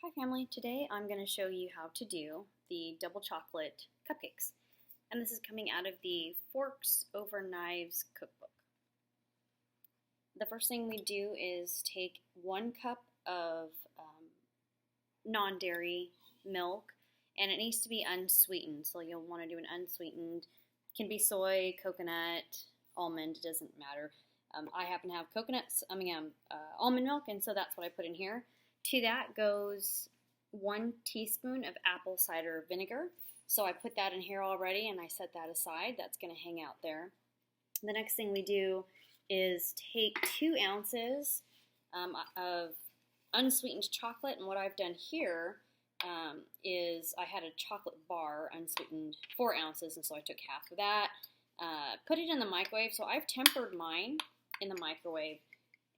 Hi family, today I'm going to show you how to do the double chocolate cupcakes. And this is coming out of the Forks Over Knives cookbook. The first thing we do is take 1 cup of non-dairy milk, and it needs to be unsweetened. So you'll want to do an unsweetened. It can be soy, coconut, almond, it doesn't matter. I happen to have almond milk, and so that's what I put in here. To that goes 1 teaspoon of apple cider vinegar. So I put that in here already and I set that aside. That's going to hang out there. The next thing we do is take 2 ounces of unsweetened chocolate. And what I've done here is I had a chocolate bar unsweetened 4 ounces, and so I took half of that. Put it in the microwave. So I've tempered mine in the microwave.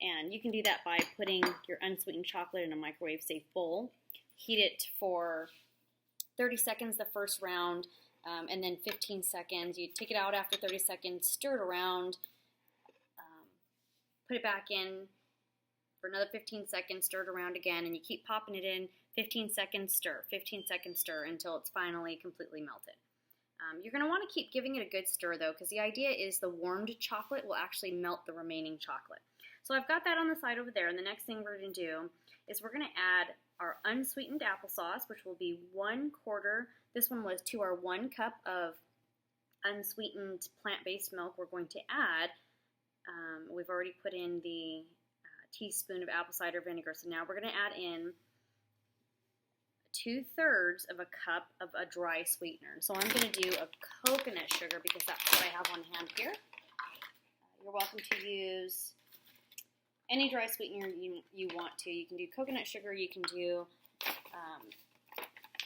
And you can do that by putting your unsweetened chocolate in a microwave-safe bowl. Heat it for 30 seconds the first round, and then 15 seconds. You take it out after 30 seconds, stir it around, put it back in for another 15 seconds, stir it around again, and you keep popping it in, 15 seconds stir, 15 seconds stir until it's finally completely melted. You're going to want to keep giving it a good stir though, because the idea is the warmed chocolate will actually melt the remaining chocolate. So I've got that on the side over there, and the next thing we're going to do is we're going to add our unsweetened applesauce, which will be 1/4. This one was to our 1 cup of unsweetened plant-based milk. We're going to add, we've already put in the teaspoon of apple cider vinegar, so now we're going to add in 2/3 of a cup of a dry sweetener. So I'm going to do a coconut sugar because that's what I have on hand here. You're welcome to use any dry sweetener you want to. You can do coconut sugar, you can do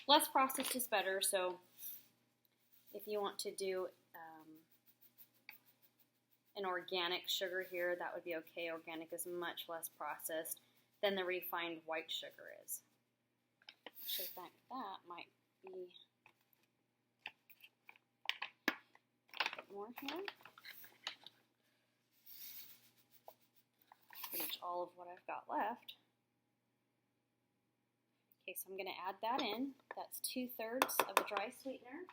less processed is better. So if you want to do an organic sugar here, that would be okay. Organic is much less processed than the refined white sugar is. So I think that might be a bit more here. Pretty much all of what I've got left. Okay, so I'm going to add that in. That's 2/3 of a dry sweetener.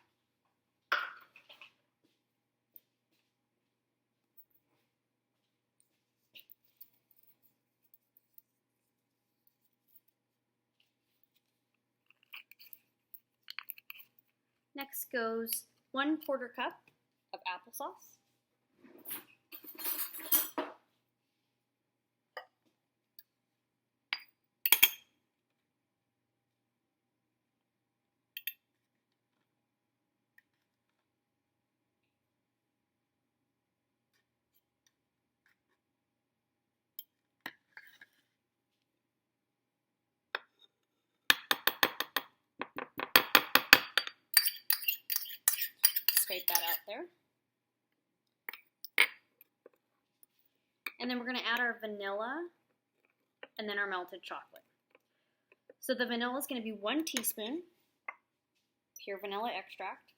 Next goes 1/4 cup of applesauce. Scrape that out there. And then we're going to add our vanilla and then our melted chocolate. So the vanilla is going to be 1 teaspoon pure vanilla extract.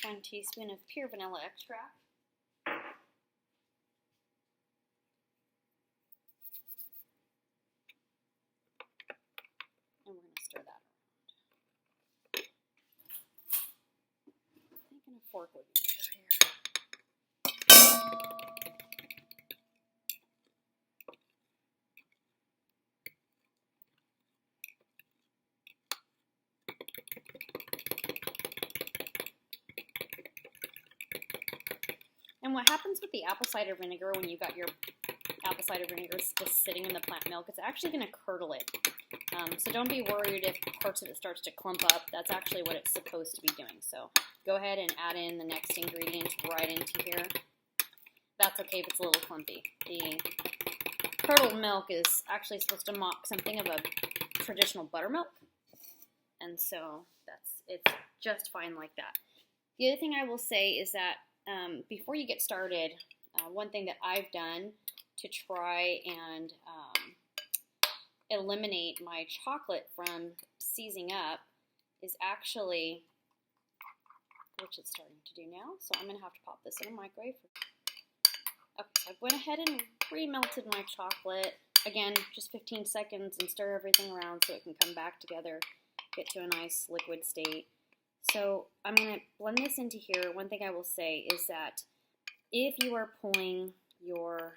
One teaspoon of pure vanilla extract. And we're going to stir that around. I'm thinking a fork would be better here. And what happens with the apple cider vinegar when you got your apple cider vinegar just sitting in the plant milk, it's actually going to curdle it. So don't be worried if parts of it starts to clump up. That's actually what it's supposed to be doing. So go ahead and add in the next ingredients right into here. That's okay if it's a little clumpy. The curdled milk is actually supposed to mock something of a traditional buttermilk. And so it's just fine like that. The other thing I will say is that before you get started, one thing that I've done to try and eliminate my chocolate from seizing up is actually, which it's starting to do now, so I'm going to have to pop this in a microwave. Okay, so I went ahead and pre-melted my chocolate. Again, just 15 seconds and stir everything around so it can come back together, get to a nice liquid state. So I'm going to blend this into here. One thing I will say is that if you are pulling your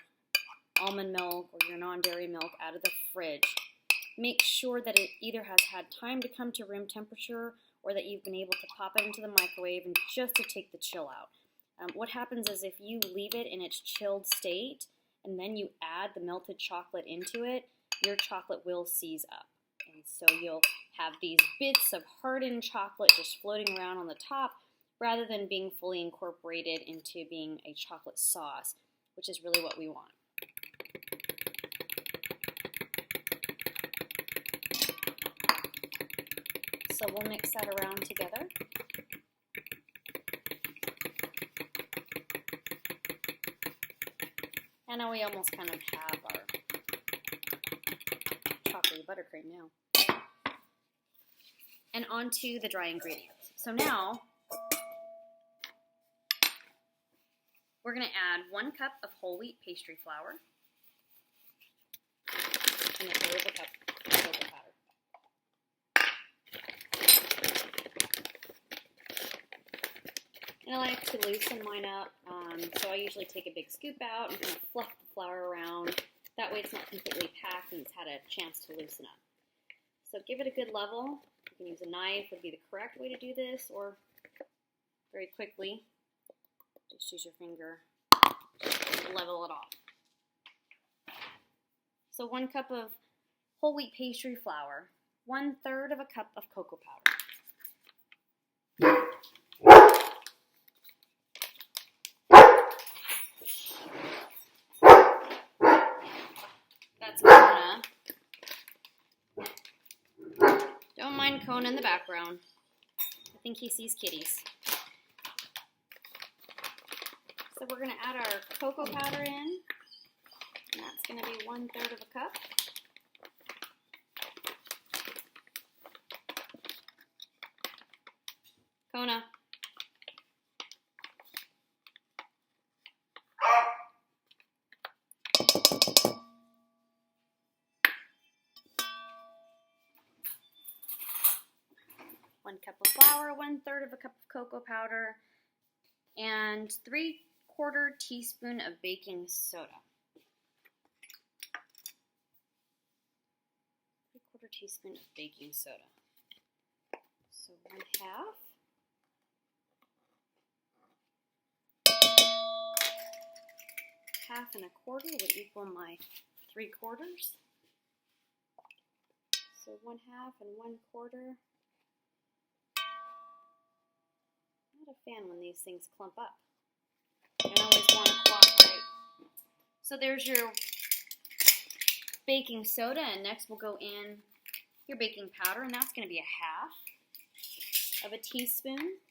almond milk or your non-dairy milk out of the fridge, make sure that it either has had time to come to room temperature or that you've been able to pop it into the microwave and just to take the chill out. What happens is if you leave it in its chilled state and then you add the melted chocolate into it, your chocolate will seize up. And so you'll have these bits of hardened chocolate just floating around on the top rather than being fully incorporated into being a chocolate sauce, which is really what we want. So we'll mix that around together. And now we almost kind of have our chocolatey buttercream now. And onto the dry ingredients. So now we're going to add 1 cup of whole wheat pastry flour and a 1/4 cup of cocoa powder. And I like to loosen mine up, so I usually take a big scoop out and kind of fluff the flour around. That way it's not completely packed and it's had a chance to loosen up. So give it a good level. You can use a knife, would be the correct way to do this, or very quickly, just use your finger to level it off. So 1 cup of whole wheat pastry flour, 1/3 of a cup of cocoa powder. That's Kona. Don't mind Kona in the background. I think he sees kitties. So we're going to add our cocoa powder in, and that's going to be 1/3 of a cup. Kona. One cup of flour, 1/3 of a cup of cocoa powder, and 3/4 teaspoon of baking soda. 3/4 teaspoon of baking soda. So 1/2. Half and a quarter would equal my 3/4. So 1/2 and 1/4. Not a fan when these things clump up. You don't always want to cooperate. So there's your baking soda, and next we'll go in your baking powder, and that's going to be 1/2 of a teaspoon.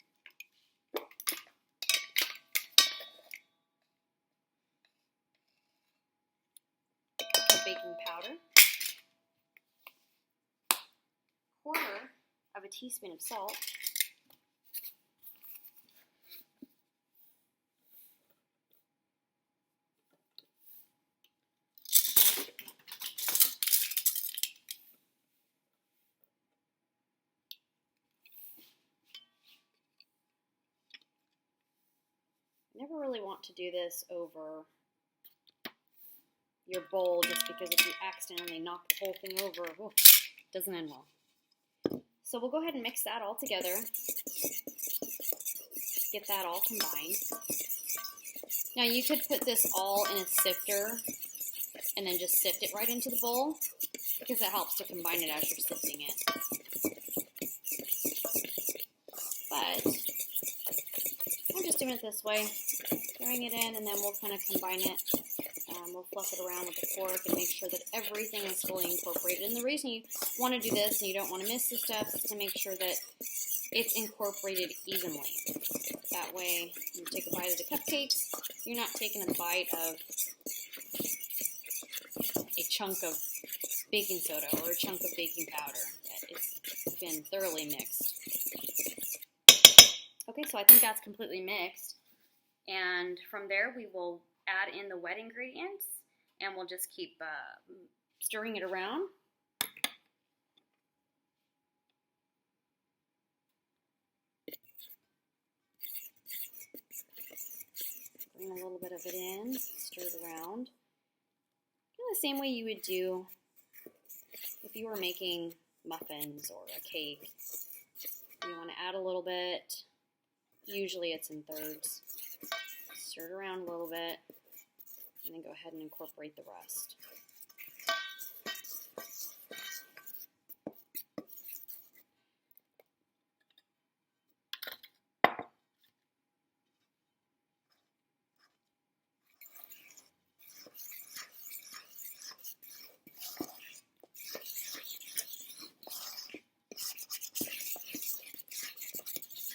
Of baking powder. 1/4 of a teaspoon of salt. Never really want to do this over your bowl, just because if you accidentally knock the whole thing over, it doesn't end well. So we'll go ahead and mix that all together. Get that all combined. Now you could put this all in a sifter and then just sift it right into the bowl, because it helps to combine it as you're sifting it. But I'm just doing it this way, throwing it in, and then we'll kind of combine it. We'll fluff it around with a fork and make sure that everything is fully incorporated. And the reason you want to do this and you don't want to miss the steps is to make sure that it's incorporated evenly. That way, when you take a bite of the cupcakes, you're not taking a bite of a chunk of baking soda or a chunk of baking powder. It's been thoroughly mixed. Okay, so I think that's completely mixed. And from there, we will add in the wet ingredients, and we'll just keep stirring it around. Bring a little bit of it in, stir it around. The same way you would do if you were making muffins or a cake. You want to add a little bit. Usually it's in thirds. Stir it around a little bit, and then go ahead and incorporate the rest.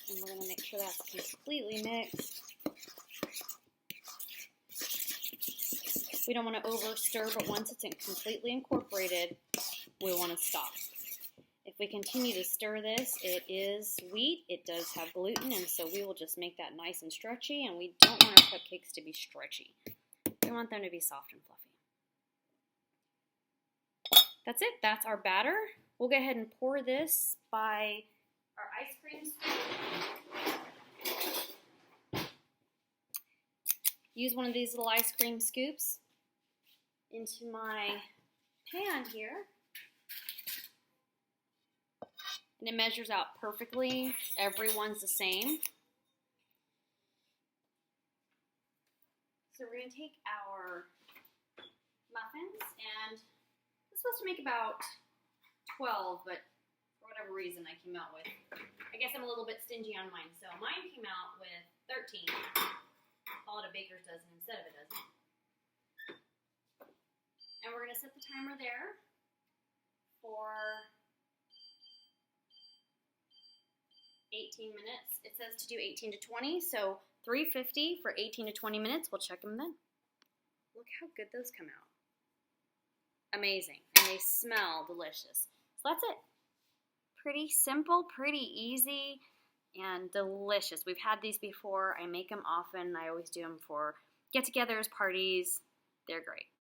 And we're going to make sure that's completely mixed. We don't want to over stir, but once it's completely incorporated, we want to stop. If we continue to stir this, it is wheat. It does have gluten, and so we will just make that nice and stretchy, and we don't want our cupcakes to be stretchy. We want them to be soft and fluffy. That's it. That's our batter. We'll go ahead and pour this by our ice cream scoop. Use one of these little ice cream scoops into my pan here. And it measures out perfectly. Everyone's the same. So we're going to take our muffins, and I'm supposed to make about 12, but for whatever reason I came out with, I guess I'm a little bit stingy on mine. So mine came out with 13. Call it a baker's dozen instead of a dozen. And we're going to set the timer there for 18 minutes. It says to do 18 to 20, so 350 for 18 to 20 minutes. We'll check them then. Look how good those come out. Amazing. And they smell delicious. So that's it. Pretty simple, pretty easy, and delicious. We've had these before. I make them often. I always do them for get-togethers, parties. They're great.